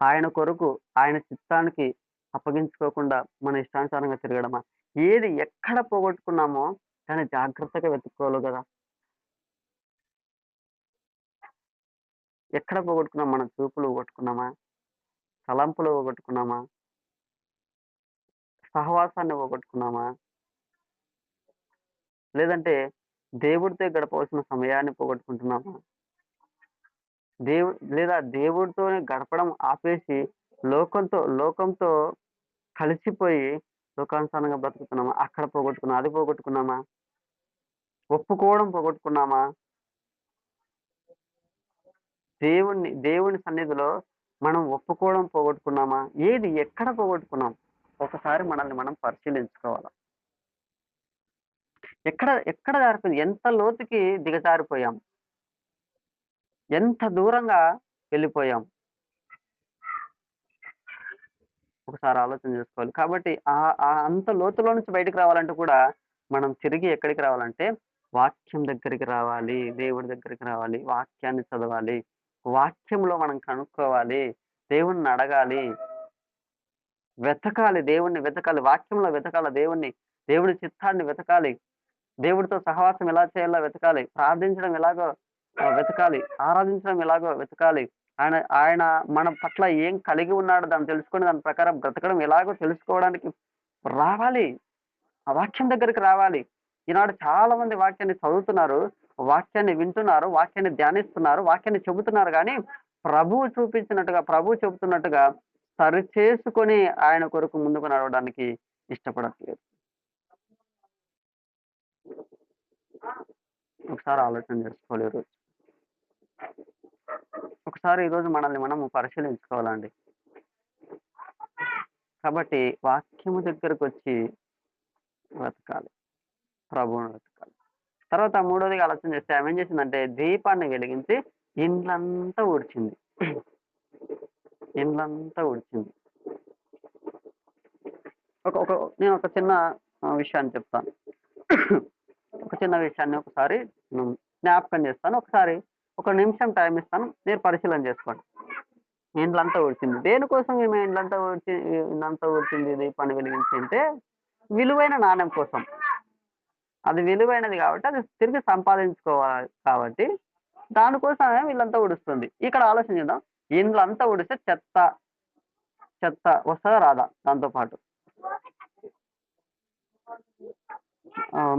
ఆయన కొరకు, ఆయన చిత్తానికి అప్పగించుకోకుండా మన ఇష్టానుసారంగా తిరగడమా? ఏది ఎక్కడ పోగొట్టుకున్నామో దాన్ని జాగ్రత్తగా వెతుక్కోవాలి గదా! ఎక్కడ పోగొట్టుకున్నాం? మన చూపులు పోగొట్టుకున్నామా? తలంపులు పోగొట్టుకున్నామా? సహవాసాన్ని పోగొట్టుకున్నామా? లేదంటే గడపవలసిన సమయాన్ని పోగొట్టుకుంటున్నామా? లేదా దేవుడితోనే గడపడం ఆపేసి లోకంతో కలిసిపోయి లోకానుసారంగా బ్రతుకుతున్నామా? అక్కడ పోగొట్టుకున్నామా? అది పోగొట్టుకున్నామా? ఒప్పుకోవడం పోగొట్టుకున్నామా? దేవుని సన్నిధిలో మనం ఒప్పుకోవడం పోగొట్టుకున్నామా? ఏది ఎక్కడ పోగొట్టుకున్నాం? ఒకసారి మనల్ని మనం పరిశీలించుకోవాలి. ఎక్కడ జారిపోయింది? ఎంత లోతుకి దిగజారిపోయాం? ఎంత దూరంగా వెళ్ళిపోయాం? ఒకసారి ఆలోచన చేసుకోవాలి. కాబట్టి అంత లోతులో నుంచి బయటికి రావాలంటే కూడా మనం తిరిగి ఎక్కడికి రావాలంటే వాక్యం దగ్గరికి రావాలి. దేవుడి దగ్గరికి రావాలి. వాక్యాన్ని చదవాలి. వాక్యంలో మనం కనుక్కోవాలి. దేవుణ్ణి అడగాలి. దేవుణ్ణి వెతకాలి. వాక్యంలో వెతకాలి దేవుణ్ణి. దేవుడి చిత్తాన్ని వెతకాలి. దేవుడితో సహవాసం ఎలా చేయాలో వెతకాలి. ప్రార్థించడం ఎలాగో వెతకాలి. ఆరాధించడం ఎలాగో వెతకాలి. ఆయన ఆయన మన పట్ల ఏం కలిగి ఉన్నాడో దాన్ని తెలుసుకొని దాని ప్రకారం బ్రతకడం ఎలాగో తెలుసుకోవడానికి రావాలి. ఆ వాక్యం దగ్గరికి రావాలి. ఈనాడు చాలా మంది వాక్యాన్ని చదువుతున్నారు. వాక్యాన్ని వింటున్నారు. వాక్యాన్ని ధ్యానిస్తున్నారు. వాక్యాన్ని చెబుతున్నారు గానీ, ప్రభువు చూపించినట్టుగా, ప్రభువు చెబుతున్నట్టుగా సరిచేసుకొని ఆయన కొరకు ముందుకు నడవడానికి ఇష్టపడట్లేదు. ఒకసారి ఆలోచన చేసుకోవాలి ఈరోజు. ఒకసారి ఈరోజు మనల్ని మనము పరిశీలించుకోవాలండి. కాబట్టి వాక్యము దగ్గరకొచ్చి వెతకాలి. ప్రభువుని వెతకాలి. తర్వాత మూడోదిగా ఆలోచన చేస్తే ఆమె ఏం చేసిందంటే దీపాన్ని వెలిగించి ఇండ్లంతా ఊడ్చింది. ఇండ్లంతా ఊడ్చింది. నేను ఒక చిన్న విషయాన్ని చెప్తాను. ఒక చిన్న విషయాన్ని ఒకసారి జ్ఞాపకం చేస్తాను. ఒకసారి ఒక నిమిషం టైం ఇస్తాను. మీరు పరిశీలన చేసుకోండి. ఇండ్లంతా ఊడ్చింది. దేనికోసం ఈమె ఇల్లంతా ఊడ్చింది దీపాన్ని వెలిగించి అంటే విలువైన నాణెం కోసం. అది విలువైనది కాబట్టి అది తిరిగి సంపాదించుకోవాలి కాబట్టి దానికోసమే వీళ్ళంతా ఊడుస్తుంది. ఇక్కడ ఆలోచన చేద్దాం. ఇండ్లంతా ఊడిస్తే చెత్త వస్తదా రాదా దాంతో పాటు?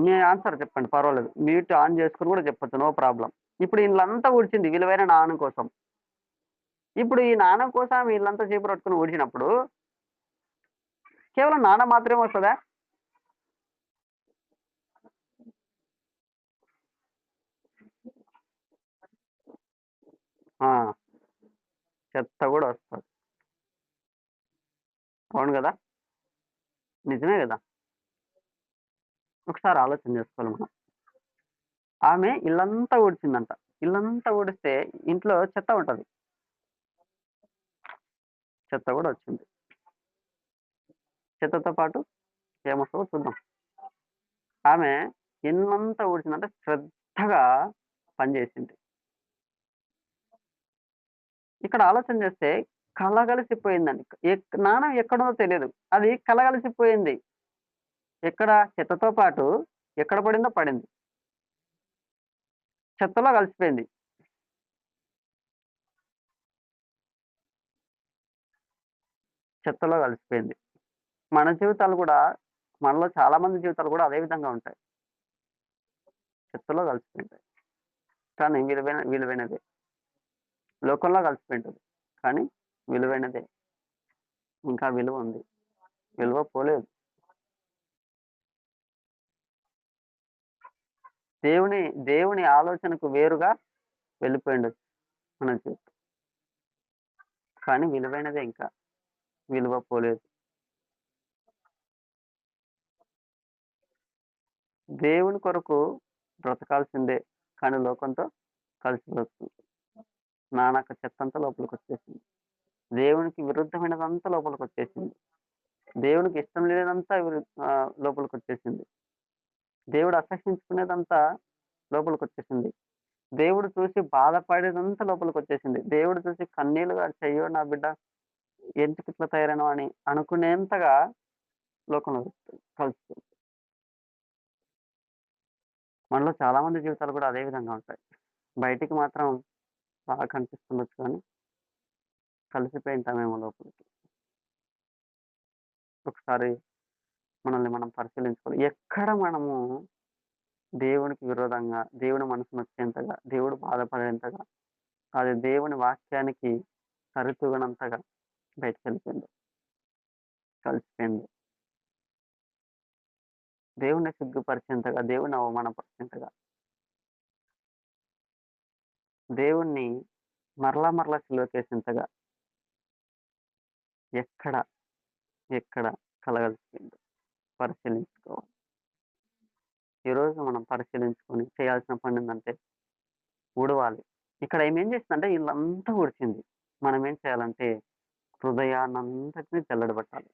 మీ ఆన్సర్ చెప్పండి పర్వాలేదు. మ్యూట్ ఆన్ చేసుకొని కూడా చెప్పొచ్చు. No problem. ఇప్పుడు ఈళ్ళంతా ఊడ్చింది విలువైన నాణెం కోసం. ఇప్పుడు ఈ నాణెం కోసం వీళ్ళంతా చీపురు పట్టుకొని ఊడ్చినప్పుడు కేవలం నాణెం మాత్రమే వస్తదా? ఆ! చెత్త కూడా వస్తది. అవును గదా! నిజమే గదా! ఒకసారి ఆలోచన చేసుకోవాలి మనం. ఆమె ఇల్లంతా ఊడ్చిందంట. ఇల్లంతా ఊడిస్తే ఇంట్లో చెత్త ఉంటది. చెత్త గూడా వచ్చింది. చెత్తతో పాటు ఏమొస్తదో చూద్దాం. ఆమె ఇల్లంతా ఊడ్చిందంటే శ్రద్ధగా పనిచేసింది. ఇక్కడ ఆలోచన చేస్తే కలగలిసిపోయిందండి. నాణెం ఎక్కడుందో తెలీదు. అది కలగలిసిపోయింది. ఎక్కడ? చెత్తతో పాటు ఎక్కడ పడిందో పడింది. చెత్తలో కలిసిపోయింది. చెత్తలో కలిసిపోయింది. మన జీవితాలు గూడా మనలో చాలా మంది జీవితాలు గూడా అదే విధంగా ఉంటాయి. చెత్తలో కలిసిపోయింటాయి. కానీ విలువైనదే. లోకంలో కలిసిపోయింటది. కానీ విలువైనదే. ఇంకా విలువ ఉంది. విలువ పోలేదు. దేవుని దేవుని ఆలోచనకు వేరుగా వెళ్ళిపోయిండొచ్చు మన జీవితం. కానీ విలువైనదే ఇంకా. విలువ పోలేదు. దేవుని కొరకు బ్రతకాల్సిందే. కానీ లోకంతో కలిసిపోతుంది. నానాక చెత్తంతా లోపలికొచ్చేసింది. దేవునికి విరుద్ధమైనదంతా లోపలికొచ్చేసింది. దేవునికి ఇష్టం లేనిదంతా లోపలికొచ్చేసింది. దేవుడు అసహ్యించుకునేదంతా లోపలికొచ్చేసింది. దేవుడు చూసి బాధపడేదంతా లోపలికొచ్చేసింది. దేవుడు చూసి కన్నీళ్లు గార్చి అయ్యో నా బిడ్డ ఎందుకిట్లా తయారైనావు అని అనుకునేంతగా లోకంలో కలిసిపోయింది. మనలో చాలా మంది జీవితాలు కూడా అదే విధంగా ఉంటాయి. బయటికి మాత్రం బాగా కనిపిస్తుండొచ్చు కానీ కలిసిపోయి ఉంటామేమో లోపలికి. ఒకసారి మనల్ని మనం పరిశీలించుకోవాలి. ఎక్కడ మనము దేవునికి విరోధంగా, దేవుని మనసు నొచ్చేంతగా, దేవుడు బాధపడేంతగా, అది దేవుని వాక్యానికి సరితూగనంతగా బయటికెళ్ళిపోయిందో, కలిసిపోయిందో, దేవుడిని సిగ్గుపరిచేంతగా, దేవుడిని అవమానపరిచేంతగా, దేవుణ్ణి మరలా మరలా సిలువకేసేంతగా ఎక్కడ, ఎక్కడ కలగలిసిపోయిందో పరిశీలించుకోవాలి. ఈరోజు మనం పరిశీలించుకొని చేయాల్సిన పనేందంటే ఊడవాలి. ఇక్కడ ఏం చేసిందంటే ఇల్లంతా ఊడ్చింది. మనం ఏం చేయాలంటే హృదయాన్నంతటిని జల్లెడబట్టాలి.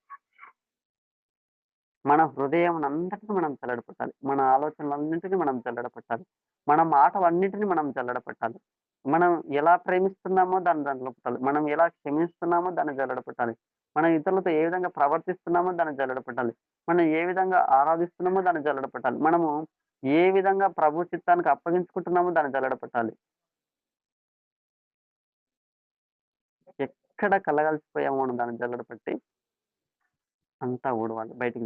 మన హృదయమునంతటిని మనం జల్లెడపట్టాలి. మన ఆలోచనలన్నింటిని మనం జల్లెడపట్టాలి. మన మాటలన్నిటిని మనం జల్లెడపట్టాలి. మనం ఎలా ప్రేమిస్తున్నామో దాన్ని జల్లెడపట్టాలి. మనం ఎలా క్షమిస్తున్నామో దాన్ని జల్లెడపట్టాలి. మనం ఇతరులతో ఏ విధంగా ప్రవర్తిస్తున్నామో దాన్ని జల్లెడపట్టాలి. మనం ఏ విధంగా ఆరాధిస్తున్నామో దాన్ని జల్లెడపట్టాలి. మనము ఏ విధంగా ప్రభు చిత్తానికి అప్పగించుకుంటున్నామో దాన్ని జల్లెడపట్టాలి. ఎక్కడ కలగలిసిపోయామో దాన్ని జల్లెడపట్టి అంతా ఊడవాలి. బయటికి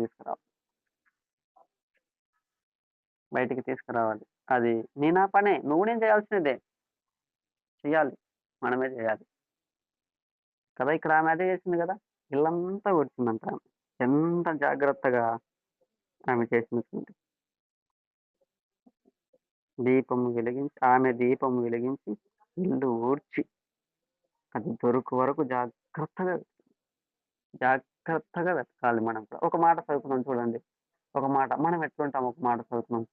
తీసుకురావాలి. అది నా పనే. నువ్వు నేను చేయాల్సినదే. చెయ్యాలి. మనమే చేయాలి. కదా! ఇక్కడ ఆమె అదే చేసింది గదా! ఇల్లంతా ఊడ్చిందంట ఆమె. ఎంత జాగ్రత్తగా ఆమె చేసినటువంటి దీపం వెలిగించి ఇల్లు ఊడ్చి అది దొరకు వరకు జాగ్రత్తగా వెతకాలి మనం కూడా. ఒక మాట చదువుకున్నాం చూడండి. ఒక మాట మనం ఎట్లుంటాం ఒక మాట చదువుకున్నాం.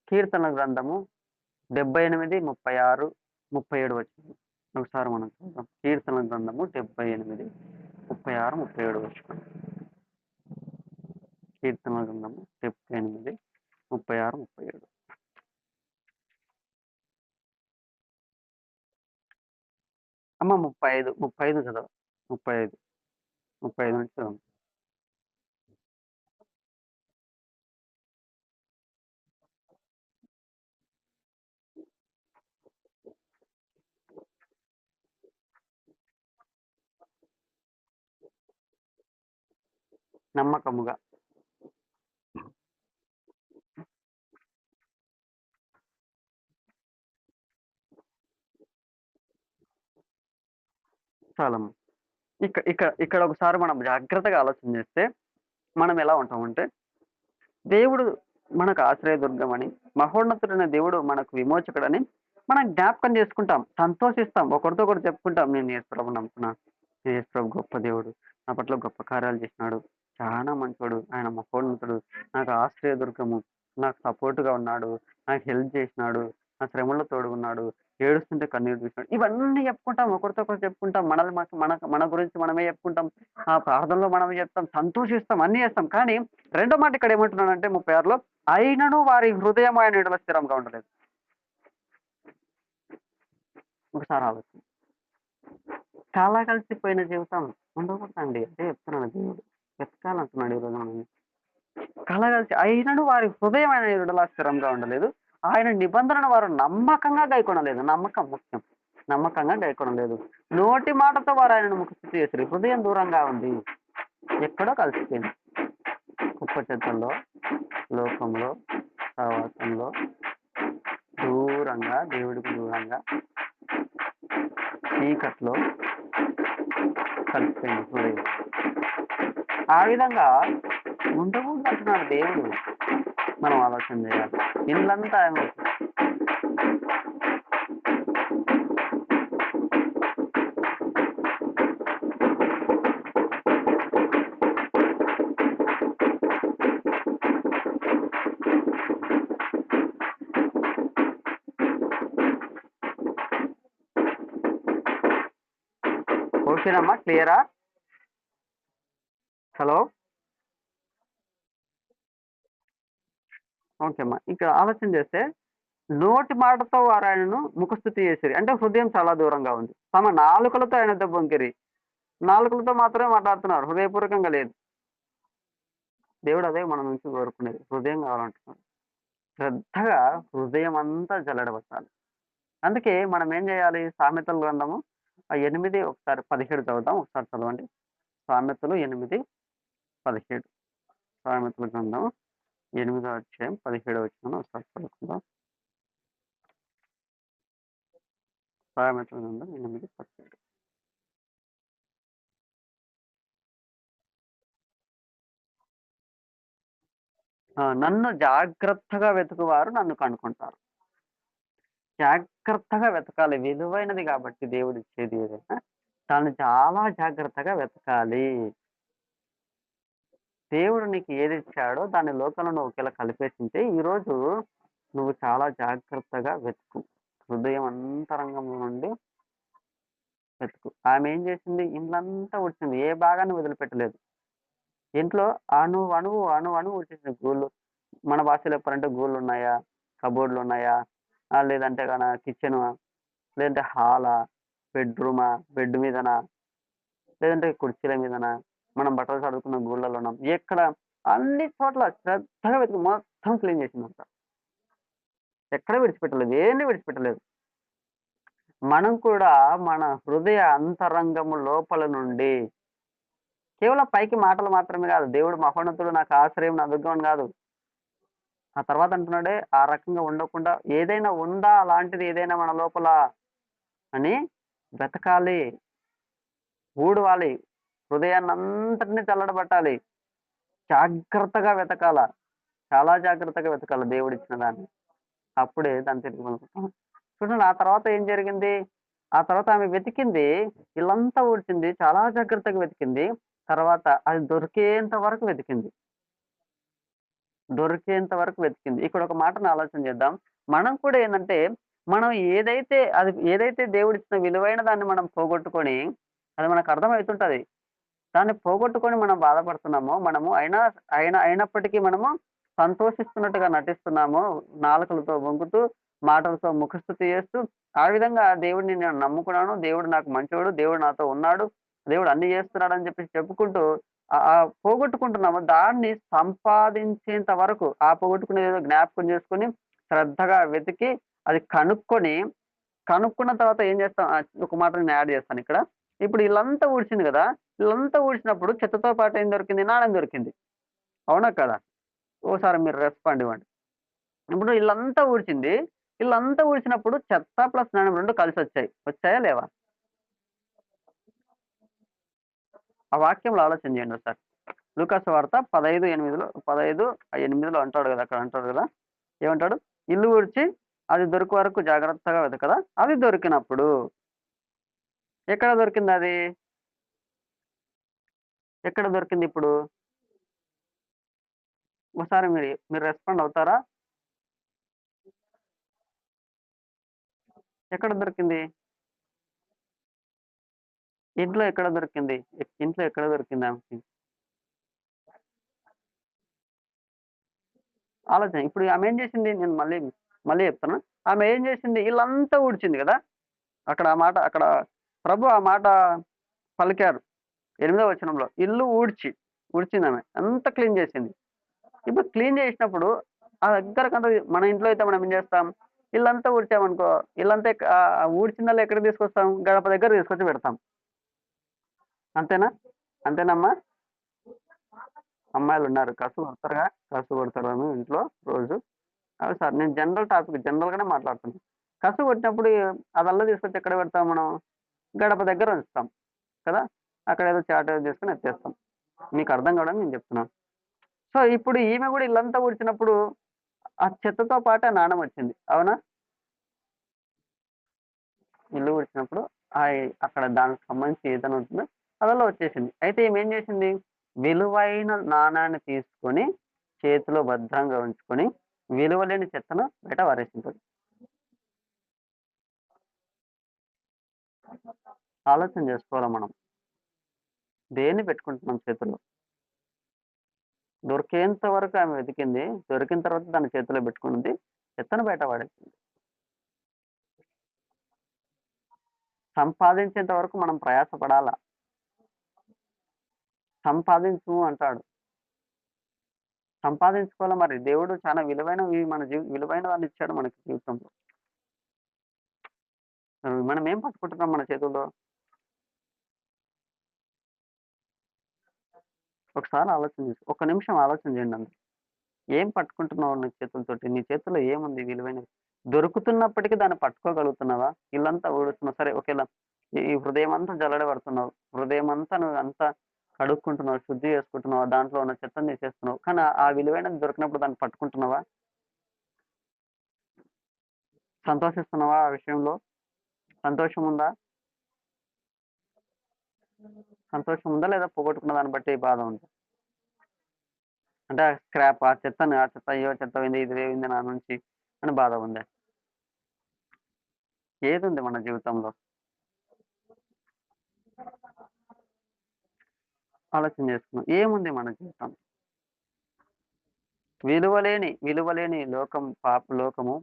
కీర్తనల గ్రంథము 78, 36, 37 వచనం. ఒకసారి మనం చూద్దాం. కీర్తనల గ్రంథము 78, 36, 37 వచనం. కీర్తనల గ్రంథము 78, 36, 37. అమ్మ 35 చదవ. 35, 35 నుంచి చదవండి. నమ్మకముగా. చాలమ్మ. ఇక్కడ ఒకసారి మనం జాగ్రత్తగా ఆలోచన చేస్తే మనం ఎలా ఉంటామంటే, దేవుడు మనకు ఆశ్రయదుర్గమని, మహోన్నతుడైన దేవుడు మనకు విమోచకుడని మనం జ్ఞాపకం చేసుకుంటాం, సంతోషిస్తాం, ఒకరితో ఒకరు చెప్పుకుంటాం. నేను యేసుప్రభుని నమ్ముకున్నా, యేసుప్రభు గొప్ప దేవుడు, నా పట్ల గొప్ప కార్యాలు చేసినాడు, చాలా మంచోడు, ఆయన మహోన్నతుడు, నాకు ఆశ్రయదుర్గము, నాకు సపోర్ట్గా ఉన్నాడు, నాకు హెల్ప్ చేసినాడు, నా శ్రమలో తోడుగున్నాడు, ఏడుస్తుంటే కన్నీరు చూసినాడు. ఇవన్నీ చెప్పుకుంటాం, ఒకరితో ఒకరు చెప్పుకుంటాం, మనల్ని మన గురించి మనమే చెప్పుకుంటాం, ఆ ప్రార్థనలో మనమే చెప్తాం, సంతోషిస్తాం, అన్ని చేస్తాం. కానీ రెండో మాట ఇక్కడ ఏమంటున్నాడంటే 36లో, అయినను వారి హృదయం ఆయన ఎడల స్థిరంగా ఉండలేదు. ఒకసారి ఆలోచన. చాలా కలిసిపోయిన జీవితం ఉండకూడదండి. అదే చెప్తున్నాడు దేవుడు. వెతకాలంటున్నాడు ఈరోజు మనం. కలగలిసి అయినను వారి హృదయం ఆయన ఎడల స్థిరంగా ఉండలేదు. ఆయన నిబంధనను వారు నమ్మకంగా గైకొనలేదు. నమ్మకం ముఖ్యం. నమ్మకంగా గైకొనలేదు. నోటి మాటతో వారు ఆయనను ముఖస్తుతి చేశారు. హృదయం దూరంగా ఉంది. ఎక్కడో కలిసిపోయింది. కుప్ప చెత్తల్లో, లోకంలో, సహవాసంలో, దూరంగా, దేవుడికి దూరంగా, చీకట్లో కలిసిపోయింది హృదయం. ఆ విధంగా ఉండకూడదు అంటున్నాడు దేవుడు. మనం ఆలోచన చేయాలి. ఇల్లంతా ఓకేనమ్మా, క్లియరా? హలో, ఓకే అమ్మా. ఇక్కడ ఆలోచన చేస్తే నోటి మాటతో వారు ఆయనను ముఖస్థుతి చేసిరి, అంటే హృదయం చాలా దూరంగా ఉంది. తమ నాలుకలతో ఆయనతో బొంకిరి. నాలుకలతో మాత్రమే మాట్లాడుతున్నారు, హృదయపూర్వకంగా లేదు. దేవుడు అదే మన నుంచి కోరుకునేది, హృదయం కావాలంటున్నాడు. శ్రద్ధగా హృదయం అంతా జల్లడబట్టాలి. అందుకే మనం ఏం చేయాలి? సామెతల గ్రంథము 8 ఒకసారి 17 చదువుతాం. ఒకసారి చదవండి. సామెతలు 8:17. సామెతల గ్రంథం 8వ అధ్యాయం 17వ వచనం ఒకసారి చదువుకుందాం. సామెతల గ్రంథం 8:17. నన్ను జాగ్రత్తగా వెతుకువారు నన్ను కనుక్కుంటారు. జాగ్రత్తగా వెతకాలి. విలువైనది కాబట్టి దేవుడు ఇచ్చేది ఏదైనా దాన్ని చాలా జాగ్రత్తగా వెతకాలి. దేవుడు నీకు ఏది ఇచ్చాడో దాన్ని లోకంలో నువ్వు ఒకవేళ కలిపేసింటే ఈరోజు నువ్వు చాలా జాగ్రత్తగా వెతుకు. హృదయం అంతరంగంలో నుండి వెతుకు. ఆమె ఏం చేసింది? ఇండ్లంతా ఊడ్చింది, ఏ భాగాన్ని వదిలిపెట్టలేదు. ఇంట్లో అణువు ఊడ్చేసింది. గూళ్ళు, మన భాషలో చెప్పాలంటే గూళ్ళు ఉన్నాయా, కబోర్డ్లు ఉన్నాయా, లేదంటే కన కిచెన్, లేదంటే హాలా, బెడ్రూమా, బెడ్ మీదనా, లేదంటే కుర్చీల మీదనా, మనం బట్టలు చదువుకున్న గూళ్ళలో ఉన్నాం, ఎక్కడ, అన్ని చోట్ల శ్రద్ధగా వెతికి మొత్తం క్లీన్ చేసిందంట. ఎక్కడ విడిచిపెట్టలేదు, ఏంటి విడిచిపెట్టలేదు. మనం కూడా మన హృదయ అంతరంగము లోపల నుండి కేవలం పైకి మాటలు మాత్రమే కాదు. దేవుడు మహోన్నతుడు, నాకు ఆశ్రయం, నా దుర్గం అని కాదు. ఆ తర్వాత అంటున్నాడే, ఆ రకంగా ఉండకుండా ఏదైనా ఉందా అలాంటిది ఏదైనా మన లోపల అని వెతకాలి, ఊడవాలి, హృదయాన్నంతటిని చల్లడబట్టాలి. జాగ్రత్తగా వెతకాల. చాలా జాగ్రత్తగా వెతకాలి దేవుడిచ్చిన దాన్ని. అప్పుడే దాన్ని తిరిగి పొందుకుంటాం. చూడండి ఆ తర్వాత ఏం జరిగింది? ఆ తర్వాత ఆమె వెతికింది, ఇల్లంతా ఊడ్చింది, చాలా జాగ్రత్తగా వెతికింది. తర్వాత అది దొరికేంత వరకు వెతికింది. దొరికేంత వరకు వెతికింది. ఇక్కడ ఒక మాటను ఆలోచన చేద్దాం. మనం కూడా ఏందంటే, మనం ఏదైతే దేవుడిచ్చిన విలువైన దాన్ని మనం పోగొట్టుకొని, అది మనకు అర్థమైతుంటది. దాన్ని పోగొట్టుకొని మనం బాధపడుతున్నాము. మనము అయినప్పటికీ మనము సంతోషిస్తున్నట్టుగా నటిస్తున్నాము. నాలుకలతో వొంకుతూ, మాటలతో ముఖస్తుతి చేస్తూ, ఆ విధంగా దేవుడిని నేను నమ్ముకున్నాను. దేవుడు నాకు మంచోడు. దేవుడు నాతో ఉన్నాడు. దేవుడు అన్నీ చేస్తున్నాడని చెప్పేసి చెప్పుకుంటూ పోగొట్టుకుంటున్నాము. దాన్ని సంపాదించేంత వరకు ఆ పోగొట్టుకునేదేదో జ్ఞాపకం చేసుకొని, శ్రద్ధగా వెతికి, అది కనుక్కున్న తర్వాత ఏం చేస్తాం ఒక మాట నేను యాడ్ చేస్తానిక్కడ. ఇప్పుడు ఇల్లంతా ఊడ్చింది గదా! ఇల్లంతా ఊడ్చినప్పుడు చెత్తతో పాటు ఏం దొరికింది? నాణెం దొరికింది. అవునా కాదా? ఓసారి మీరు రెస్పాండ్ ఇవ్వండి. ఇప్పుడు ఇల్లంతా ఊడ్చింది. ఇల్లంతా ఊడ్చినప్పుడు చెత్త ప్లస్ నాణెం 2 కలిసొచ్చాయి. వచ్చాయా? లేవా? ఆ వాక్యంలో ఆలోచన చేయండి ఒకసారి. లూకాసు వార్త 15:8లో అంటాడు గదా! అక్కడ అంటాడు గదా! ఏమంటాడు? ఇల్లు ఊడ్చి అది దొరికి వరకు జాగ్రత్తగా వెతకగా అది దొరికినప్పుడు ఎక్కడ దొరికిందది? ఎక్కడ దొరికిందిప్పుడు? ఒకసారి మీరు రెస్పాండ్ అవుతారా? ఎక్కడ దొరికింది? ఇంట్లో ఎక్కడ దొరికింది? ఇంట్లో ఎక్కడ దొరికింది ఆమెకి? ఆలోచన. ఇప్పుడు ఆమె ఏం చేసింది? నేను మళ్ళీ చెప్తున్నా. ఆమె ఏం చేసింది? ఇల్లంతా ఊడ్చింది గదా! అక్కడ ప్రభు ఆ మాట పలికారు. 8వ వచనంలో. ఇల్లు ఊడ్చిందామె. అంతా క్లీన్ చేసింది. ఇప్పుడు క్లీన్ చేసినప్పుడు ఆ దగ్గరకంతా మన ఇంట్లో అయితే మనం ఏం చేస్తాం? ఇల్లంతా ఊడ్చామనుకో, ఊడ్చిందల్లా ఎక్కడికి తీసుకొస్తాం? గడప దగ్గర తీసుకొచ్చి పెడతాం. అంతేనా? అంతేనమ్మా? అమ్మాయిలున్నారు. కొడతారుగా? కొడతారేమో ఇంట్లో రోజు. అదే సార్ నేను జనరల్‌గానే మాట్లాడుతున్నా. కొట్టినప్పుడు అదల్లా తీసుకొచ్చి ఎక్కడ పెడతాం మనం? గడప దగ్గర ఉంచుతాం. కదా! అక్కడేదో చాట ఏదో తీసుకొని ఎత్తేస్తాం. మీకు అర్థం కావడానికి నేను చెప్తున్నాను. సో, ఇప్పుడు ఈమె గూడా ఇల్లంతా ఊడ్చినప్పుడు ఆ చెత్తతో పాటే నాణెం వచ్చింది. అవునా? ఇల్లు ఊడ్చినప్పుడు అక్కడ దానికి సంబంధించి ఏదైనా ఉంటుందో అదల్లా వచ్చేసింది. అయితే ఈమె ఏం చేసింది? విలువైన నాణాన్ని తీసుకొని చేతిలో భద్రంగా ఉంచుకొని, విలువలేని చెత్తను బయట పారేసింది. ఆలోచన చేసుకోవాలా మనం. దేన్ని పెట్టుకుంటున్నాం చేతుల్లో? దొరికేంత వరకు ఆమె వెతికింది. దొరికిన తర్వాత దాన్ని చేతిలో పెట్టుకుంది. చెత్తను బయట పడేసింది. సంపాదించేంత వరకు మనం ప్రయాస పడాలా. సంపాదించు అంటాడు. సంపాదించుకోవాలా మరి. దేవుడు చాలా విలువైనవి విలువైనదాన్ని ఇచ్చాడు మనకి జీవితంలో. మనం ఏం పట్టుకుంటున్నాం మన చేతుల్లో? ఒకసారి ఆలోచన చేసి ఒక్క నిమిషం ఆలోచన చేయండి. ఏం పట్టుకుంటున్నావు నీ చేతులతోటి? నీ చేతుల్లో ఏముంది విలువైనది? దొరుకుతున్నప్పటికీ దాన్ని పట్టుకోగలుగుతున్నావా? ఇల్లంతా ఊడుస్తున్నావు. సరే ఒకేలా ఈ హృదయమంతా జల్లెడబడుతున్నావు. హృదయమంతా నువ్వంతా కడుక్కుంటున్నావు, శుద్ధి చేసుకుంటున్నావు. దాంట్లో ఉన్న చెత్తను తీసేస్తున్నావు. కానీ ఆ విలువైనది దొరికినప్పుడు దాన్ని పట్టుకుంటున్నావా? సంతోషిస్తున్నావా ఆ విషయంలో? సంతోషం ఉందా? సంతోషం ఉందా? లేదా పోగొట్టుకున్న దాన్ని బట్టి బాధ ఉందా? అంటే ఆ చెత్త అయ్యో! చెత్త పోయింది, ఇది పోయింది నా నుంచి అని బాధ ఉందా? ఏదుంది మన జీవితంలో? ఆలోచన చేసుకుందాం. ఏముంది మన జీవితం? విలువలేని లోకము,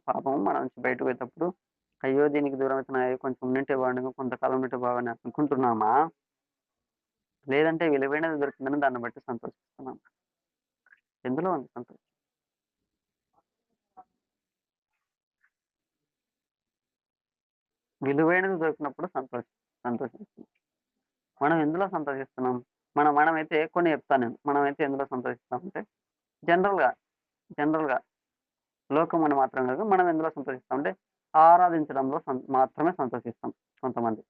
పాపము మన నుంచి బయటకు పోయేటప్పుడు, అయ్యో! దీనికి దూరమైతున్నా కొంచెం ఉండింటే బాగుండు, కొంతకాలం ఉంటే బాగుండు అనుకుంటున్నామా? లేదంటే విలువైనది దొరికిందని దాన్ని బట్టి సంతోషిస్తున్నాం. ఎందులో ఉంది సంతోషం? విలువైనది దొరికినప్పుడు సంతోషిస్తున్నాం. మనం ఎందులో సంతోషిస్తున్నాం? మనమైతే కొన్ని చెప్తాను నేను. మనమైతే ఎందులో సంతోషిస్తామంటే జనరల్‌గా, జనరల్‌గా లోకమని మాత్రం కాదు. మనం ఎందులో సంతోషిస్తామంటే ఆరాధించడంలో మాత్రమే సంతోషిస్తాం కొంతమంది.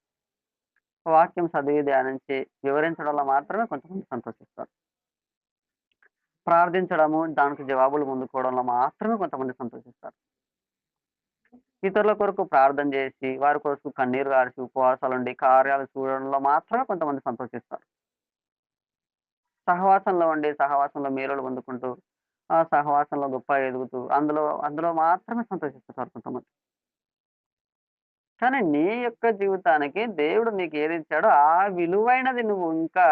వాక్యం చదివి, ధ్యానించి, వివరించడంలో మాత్రమే కొంతమంది సంతోషిస్తారు. ప్రార్థించడము, దానికి జవాబులు పొందుకోవడంలో మాత్రమే కొంతమంది సంతోషిస్తారు. ఇతరుల కొరకు ప్రార్థన చేసి, వారి కొరకు కన్నీరు కార్చి, ఉపవాసాలుండి, కార్యాలు చూడడంలో మాత్రమే కొంతమంది సంతోషిస్తారు. సహవాసంలో ఉండి, సహవాసంలో మేలులు పొందుకుంటూ, ఆ సహవాసంలో గొప్పగా ఎదుగుతూ, అందులో అందులో మాత్రమే సంతోషిస్తుంటారు కొంతమంది. కానీ నీ యొక్క జీవితానికి దేవుడు నీకేదిచ్చాడో ఆ విలువైనది నువ్వు ఇంకా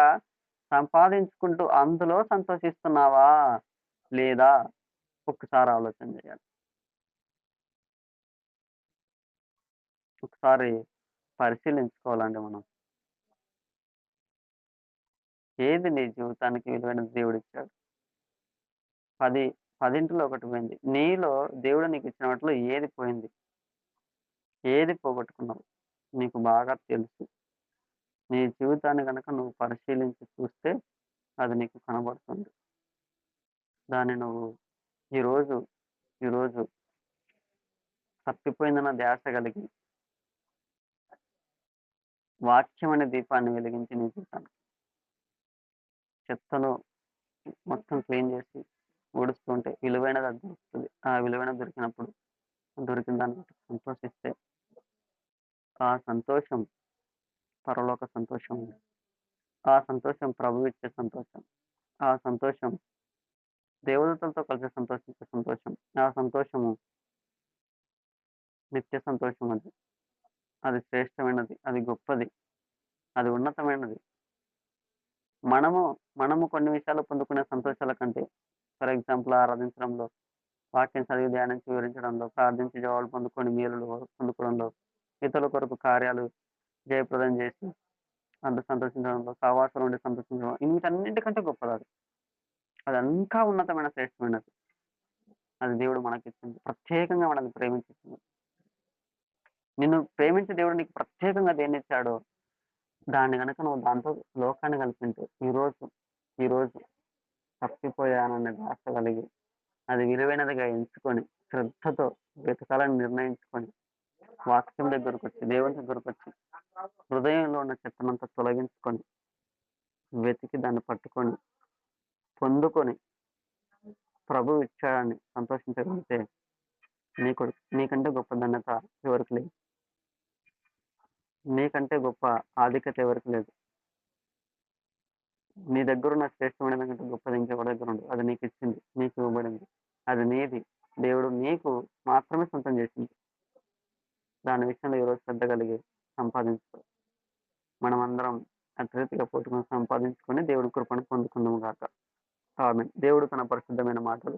సంపాదించుకుంటూ అందులో సంతోషిస్తున్నావా? లేదా? ఒక్కసారి ఆలోచన చేయాలి. ఒకసారి పరిశీలించుకోవాలండి మనం. ఏది నీ జీవితానికి విలువైనది దేవుడిచ్చాడు? 10, 10 ఒకటి పోయింది. నీలో దేవుడు నీకిచ్చిన వాటిలో ఏది పోయింది? ఏది పోగొట్టుకున్నావు? నీకు బాగా తెలుసు. నీ జీవితాన్ని గనక నువ్వు పరిశీలించి చూస్తే అది నీకు కనబడుతుంది. దాన్ని నువ్వు ఈరోజు, ఈరోజు తప్పిపోయిందన్న ధ్యాస కలిగి వాక్యం అనే దీపాన్ని వెలిగించి నీ జీవితాన్ని చెత్తను మొత్తం క్లీన్ చేసి ఊడుస్తుంటే విలువైనది అది దొరుకుతది. ఆ విలువైనది దొరికినప్పుడు దొరికిన దాన్ని బట్టి సంతోషిస్తే ఆ సంతోషం పరలోక సంతోషం. ఆ సంతోషం ప్రభువిచ్చే సంతోషం. ఆ సంతోషం దేవదూతలతో కలిసి సంతోషించే సంతోషం. ఆ సంతోషము నిత్య సంతోషం అది. అది శ్రేష్టమైనది. అది గొప్పది. అది ఉన్నతమైనది. మనము, మనము కొన్ని విషయాల్లో పొందుకునే సంతోషాల కంటే ఫర్ ఎగ్జాంపుల్ ఆరాధించడంలో, వాక్యం చదివి ధ్యానించి వివరించడంలో, ప్రార్థించి జవాబులు పొందుకొని మేలులు పొందుకోవడంలో, ఇతరుల కొరకు కార్యాలు జయప్రదం చేసి అందులో సంతోషించడంలో, సహవాసంలో ఉండి సంతోషించడం వీటన్నిటికంటే గొప్పదది. అది అది ఇంకా ఉన్నతమైన శ్రేష్టమైనది. అది దేవుడు మనకిచ్చింది. ప్రత్యేకంగా మనల్ని ప్రేమించిచ్చింది. నిన్ను ప్రేమించే దేవుడు నీకు ప్రత్యేకంగా దేన్నిచ్చాడో, దాన్ని గనక నువ్వు దాంతో లోకాన్ని కలిపుంటే ఈరోజు తప్పిపోయాననే ధ్యాస కలిగి, అది విలువైనదిగా ఎంచుకొని, శ్రద్ధతో వెతకాలని నిర్ణయించుకొని, వాక్యం దగ్గరకొచ్చి, దేవుని దగ్గరకొచ్చి, హృదయంలో ఉన్న చెత్తనంతా తొలగించుకొని, వెతికి దాన్ని పట్టుకొని, పొందుకొని, ప్రభువు ఇచ్చాడని సంతోషించగలిగితే నీకు నీకంటే గొప్ప ధన్యత ఎవరికి లేదు. నీకంటే గొప్ప ఆధిక్యత ఎవరికి లేదు. నీ దగ్గరున్న శ్రేష్టమైన కంటే గొప్పది ఇంకెవరి దగ్గర ఉండదు. అది నీకిచ్చింది. నీకు ఇవ్వబడింది. అది నీది. దేవుడు నీకు మాత్రమే సొంతం చేసింది. దాని విషయంలో ఈరోజు శ్రద్ధ కలిగి సంపాదించుకో. మనమందరం అట్టి రీతిగా పోటుకొని సంపాదించుకొని దేవుడి కృపను పొందుకుందుము గాక. ఆమేన్. దేవుడు తన పరిశుద్ధమైన మాటలు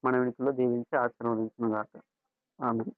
మన వినికిడిలో దీవించి ఆశీర్వదించును గాక. ఆమేన్.